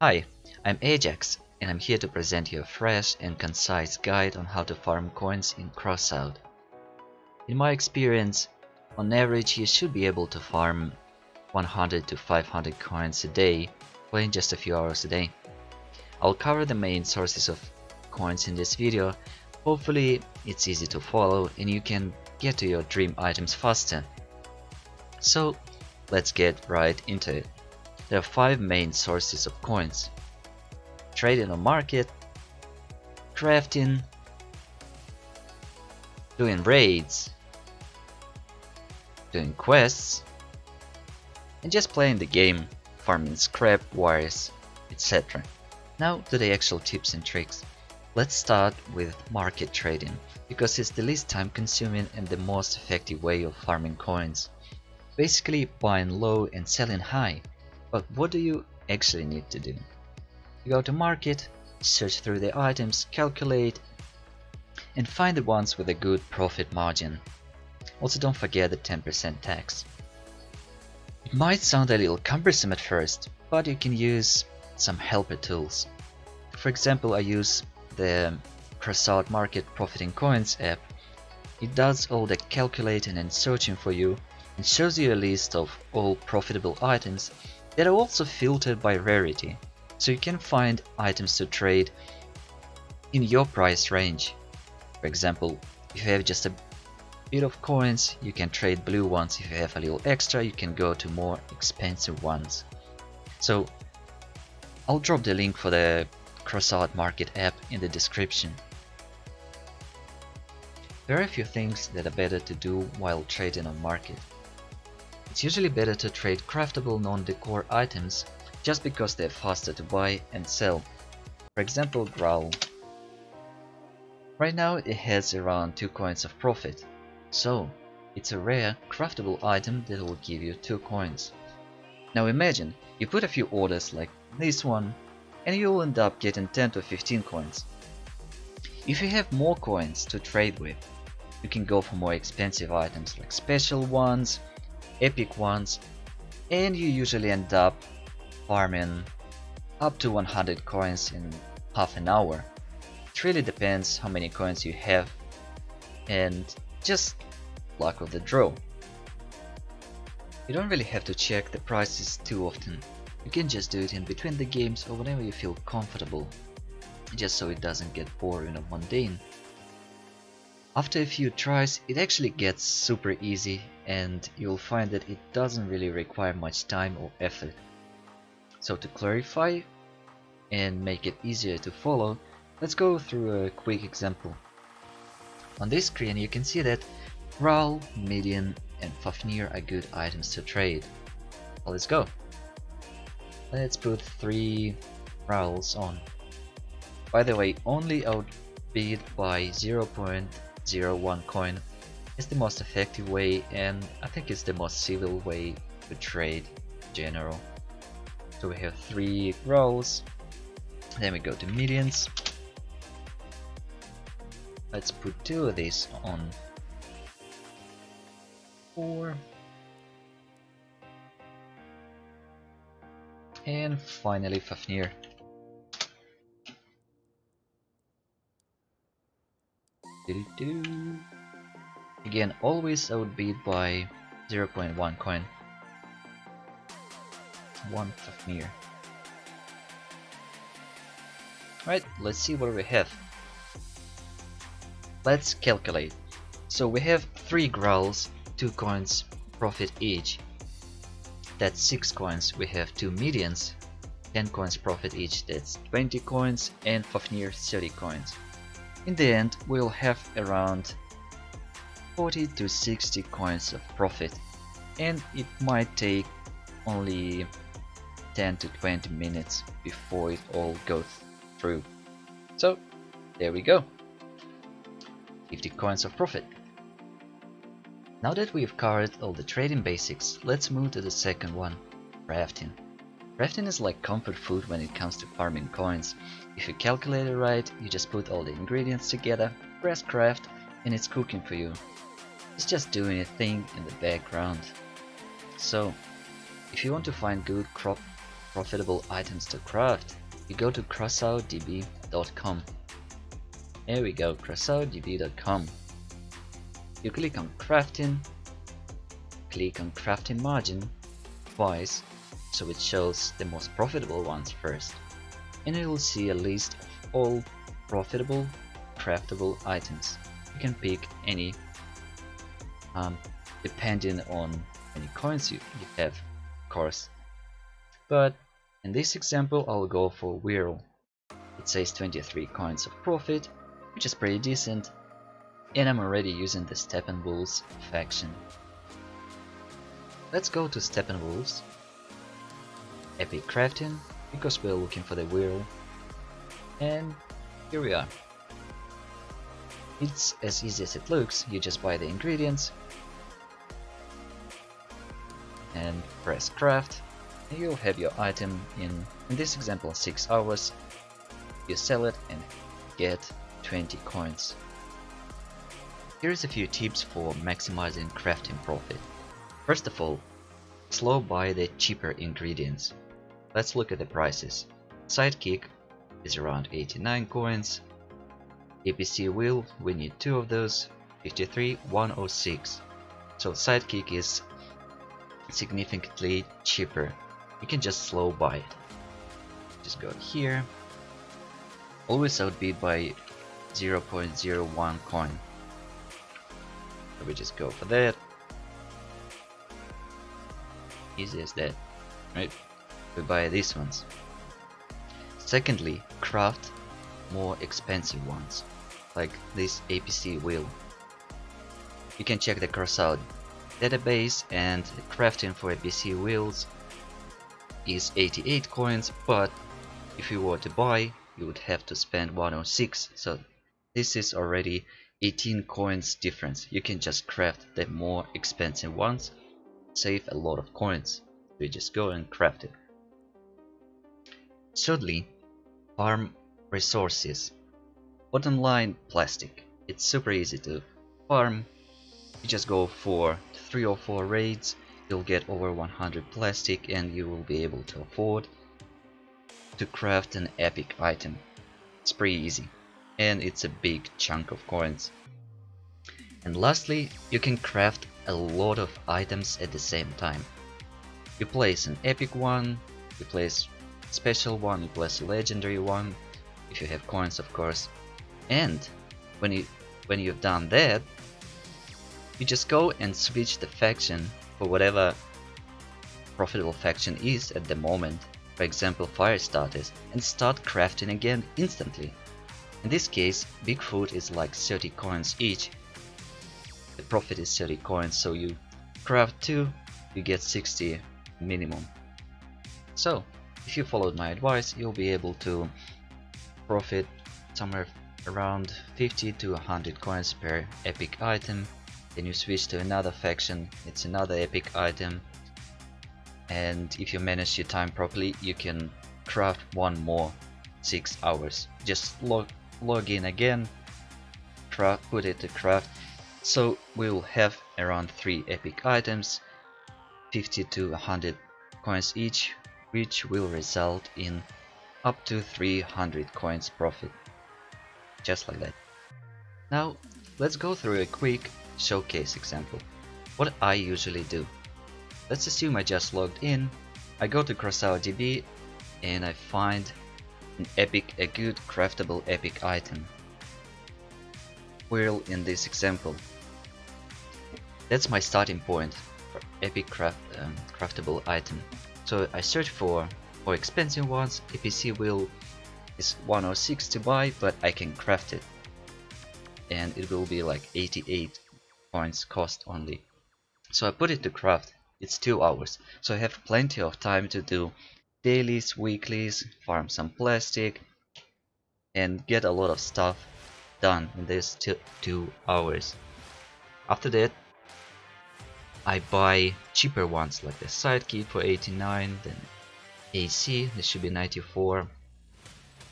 Hi, I'm Ajax, and I'm here to present you a fresh and concise guide on how to farm coins in Crossout. In my experience, on average you should be able to farm 100 to 500 coins a day, playing just a few hours a day. I'll cover the main sources of coins in this video. Hopefully it's easy to follow and you can get to your dream items faster. So let's get right into it. There are 5 main sources of coins: trading on market, crafting, doing raids, doing quests, and just playing the game, farming scrap, wires, etc. Now to the actual tips and tricks. Let's start with market trading, because it's the least time consuming and the most effective way of farming coins. Basically buying low and selling high. But what do you actually need to do? You go to market, search through the items, calculate, and find the ones with a good profit margin. Also don't forget the 10% tax. It might sound a little cumbersome at first, but you can use some helper tools. For example, I use the Crossout Market Profiting Coins app. It does all the calculating and searching for you and shows you a list of all profitable items that are also filtered by rarity, so you can find items to trade in your price range. For example, if you have just a bit of coins, you can trade blue ones. If you have a little extra, you can go to more expensive ones. So I'll drop the link for the Crossout Market app in the description. There are a few things that are better to do while trading on market. It's usually better to trade craftable non-decor items just because they're faster to buy and sell. For example, growl. Right now it has around 2 coins of profit, so it's a rare craftable item that will give you 2 coins. Now imagine you put a few orders like this one and you'll end up getting 10 to 15 coins. If you have more coins to trade with, you can go for more expensive items like special ones, epic ones, and you usually end up farming up to 100 coins in half an hour. It really depends how many coins you have and just luck of the draw. You don't really have to check the prices too often. You can just do it in between the games or whenever you feel comfortable, just so it doesn't get boring or mundane. After a few tries, it actually gets super easy and you'll find that it doesn't really require much time or effort. So to clarify and make it easier to follow, let's go through a quick example. On this screen you can see that Growl, Median and Fafnir are good items to trade. Well, let's go. Let's put 3 Growls on. By the way, only outbid by 0.01 coin is the most effective way, and I think it's the most civil way to trade in general. So we have 3 Growls, then we go to Medians. Let's put 2 of these on. 4. And finally Fafnir. Again, always outbid by 0.1 coin. 1 Fafnir. Right, let's see what we have. Let's calculate. So we have 3 Growls, 2 coins profit each. That's 6 coins. We have 2 Medians, 10 coins profit each. That's 20 coins, and Fafnir 30 coins. In the end, we'll have around 40 to 60 coins of profit, and it might take only 10 to 20 minutes before it all goes through. So there we go, 50 coins of profit. Now that we've covered all the trading basics, let's move to the second one, crafting. Crafting is like comfort food when it comes to farming coins. If you calculate it right, you just put all the ingredients together, press craft, and it's cooking for you. It's just doing a thing in the background. So, if you want to find good profitable items to craft, you go to crossoutdb.com. Here we go, crossoutdb.com. You click on crafting, click on crafting margin twice, so it shows the most profitable ones first, and you will see a list of all profitable craftable items. You can pick any depending on how many coins you have, of course. But in this example I'll go for Whirl. It says 23 coins of profit, which is pretty decent, and I'm already using the Steppenwolves faction. Let's go to Steppenwolves, Epic Crafting, because we're looking for the Whirl, and here we are. It's as easy as it looks. You just buy the ingredients and press craft, and you'll have your item in this example 6 hours. You sell it and get 20 coins. Here's a few tips for maximizing crafting profit. First of all, slow buy the cheaper ingredients. Let's look at the prices. Sidekick is around 89 coins. APC wheel, we need 2 of those, 53, 106. So Sidekick is significantly cheaper. You can just slow buy it. Just go here. Always outbid by 0.01 coin. So we just go for that. Easy as that, right? We buy these ones. Secondly, craft more expensive ones, like this APC wheel. You can check the Crossout database, and crafting for APC wheels is 88 coins, but if you were to buy, you would have to spend 106, so this is already 18 coins difference. You can just craft the more expensive ones, save a lot of coins. We just go and craft it. Thirdly, farm resources. Bottom line, plastic. It's super easy to farm. You just go for 3 or 4 raids, you'll get over 100 plastic, and you will be able to afford to craft an epic item. It's pretty easy, and it's a big chunk of coins. And lastly, you can craft a lot of items at the same time. You place an epic one, you place a special one, you place a legendary one, if you have coins of course, and when you've done that, you just go and switch the faction for whatever profitable faction is at the moment, for example Fire Starters, and start crafting again instantly. In this case, Bigfoot is like 30 coins each. The profit is 30 coins, so you craft 2, you get 60 minimum. So if you followed my advice, you'll be able to profit somewhere around 50 to 100 coins per epic item. Then you switch to another faction, it's another epic item, and if you manage your time properly, you can craft one more 6 hours. Just log in again, put it to craft. So we will have around 3 epic items, 50 to 100 coins each, which will result in up to 300 coins profit. Just like that. Now let's go through a quick showcase example. What I usually do. Let's assume I just logged in, I go to CrossOutDB and I find a good craftable epic item. Whirl in this example. That's my starting point for epic craftable item. So I search for expensive ones. APC wheel is 106 to buy, but I can craft it, and it will be like 88 points cost only. So I put it to craft. It's 2 hours, so I have plenty of time to do dailies, weeklies, farm some plastic, and get a lot of stuff done in this 2 hours. After that, I buy cheaper ones like the Sidekick for 89, then AC, this should be 94,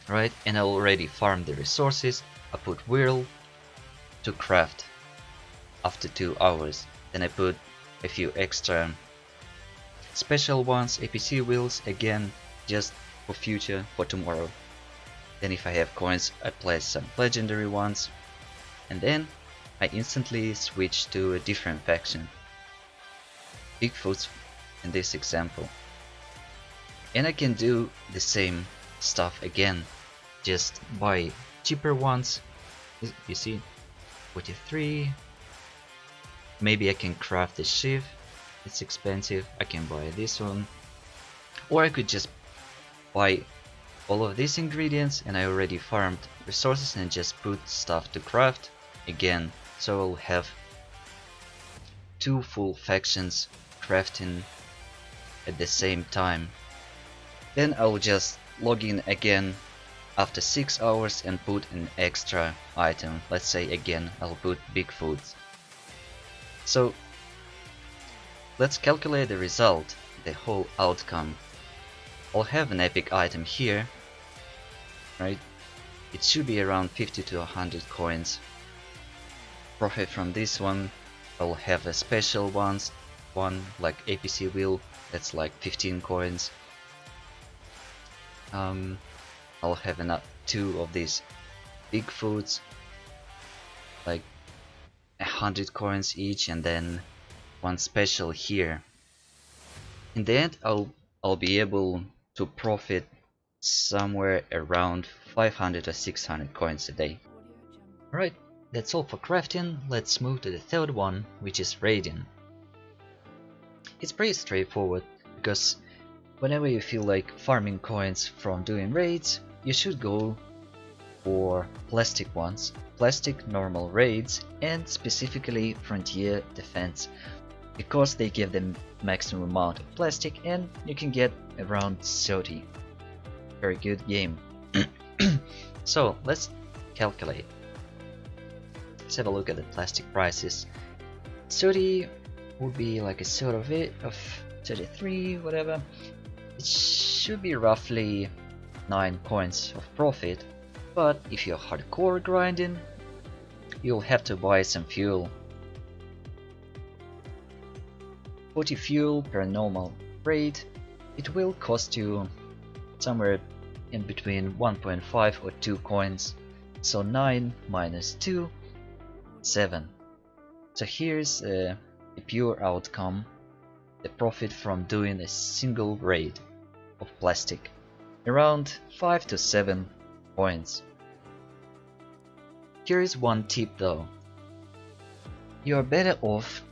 right? And I already farmed the resources. I put Whirl to craft after 2 hours. Then I put a few extra special ones, APC wheels again just for future, for tomorrow. Then if I have coins, I place some legendary ones, and then I instantly switch to a different faction. Bigfoots in this example. And I can do the same stuff again, just buy cheaper ones. You see, 43. Maybe I can craft the shiv, it's expensive, I can buy this one. Or I could just buy all of these ingredients, and I already farmed resources and just put stuff to craft again, so I'll have 2 full factions crafting at the same time. Then I'll just log in again after 6 hours and put an extra item. Let's say again I'll put Bigfoot. So let's calculate the result, the whole outcome. I'll have an epic item here, right? It should be around 50 to 100 coins. Profit from this one. I'll have a special one like APC wheel, that's like 15 coins. I'll have another 2 of these Bigfoots, like 100 coins each, and then 1 special here. In the end, I'll be able to profit somewhere around 500 or 600 coins a day. Alright, that's all for crafting. Let's move to the third one, which is raiding. It's pretty straightforward, because whenever you feel like farming coins from doing raids, you should go for plastic ones, plastic normal raids, and specifically frontier defense, because they give the maximum amount of plastic and you can get around 30. Very good game. So let's calculate. Let's have a look at the plastic prices. 30 would be like a sort of 33, whatever. It should be roughly 9 coins of profit, but if you're hardcore grinding, you'll have to buy some fuel. 40 fuel per normal raid, it will cost you somewhere in between 1.5 or 2 coins, so 9 minus 2, 7. So here's the pure outcome, the profit from doing a single raid of plastic, around 5 to 7 coins. Here is one tip though, you are better off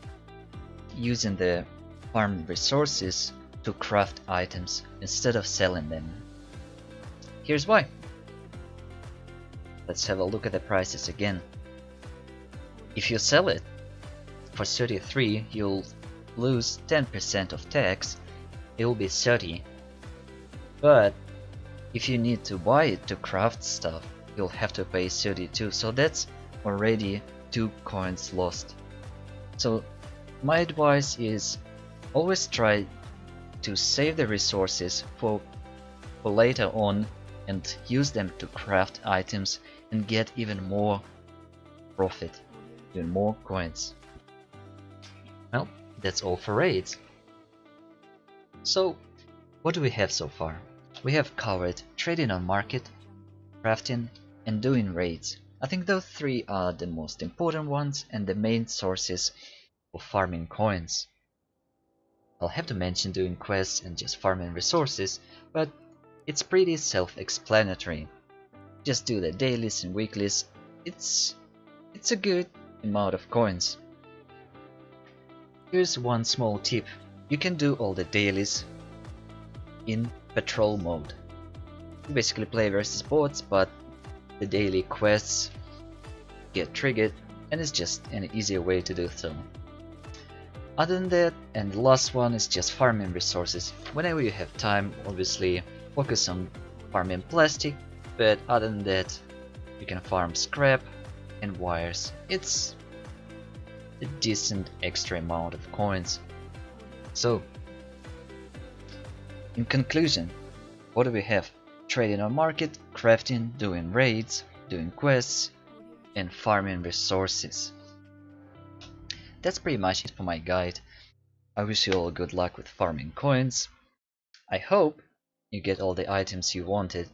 using the farm resources to craft items instead of selling them. Here's why. Let's have a look at the prices again. If you sell it for 33, you'll lose 10% of tax, it will be 30. But if you need to buy it to craft stuff, you'll have to pay 32, so that's already 2 coins lost. So my advice is always try to save the resources for later on and use them to craft items and get even more profit, even more coins. Well, that's all for raids. So what do we have so far? We have covered trading on market, crafting, and doing raids. I think those 3 are the most important ones and the main sources for farming coins. I'll have to mention doing quests and just farming resources, but it's pretty self-explanatory. Just do the dailies and weeklies, it's a good amount of coins. Here's one small tip, you can do all the dailies in patrol mode. You basically play versus bots, but the daily quests get triggered and it's just an easier way to do so. Other than that, and the last one is just farming resources. Whenever you have time, obviously focus on farming plastic, but other than that, you can farm scrap and wires. It's a decent extra amount of coins. So, in conclusion, what do we have? Trading on market, crafting, doing raids, doing quests, and farming resources. That's pretty much it for my guide. I wish you all good luck with farming coins. I hope you get all the items you wanted,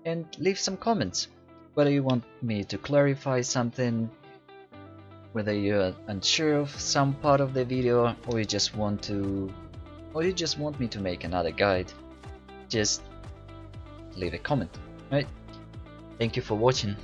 and leave some comments, whether you want me to clarify something, whether you're unsure of some part of the video, or you just want me to make another guide. Just leave a comment, right? Thank you for watching.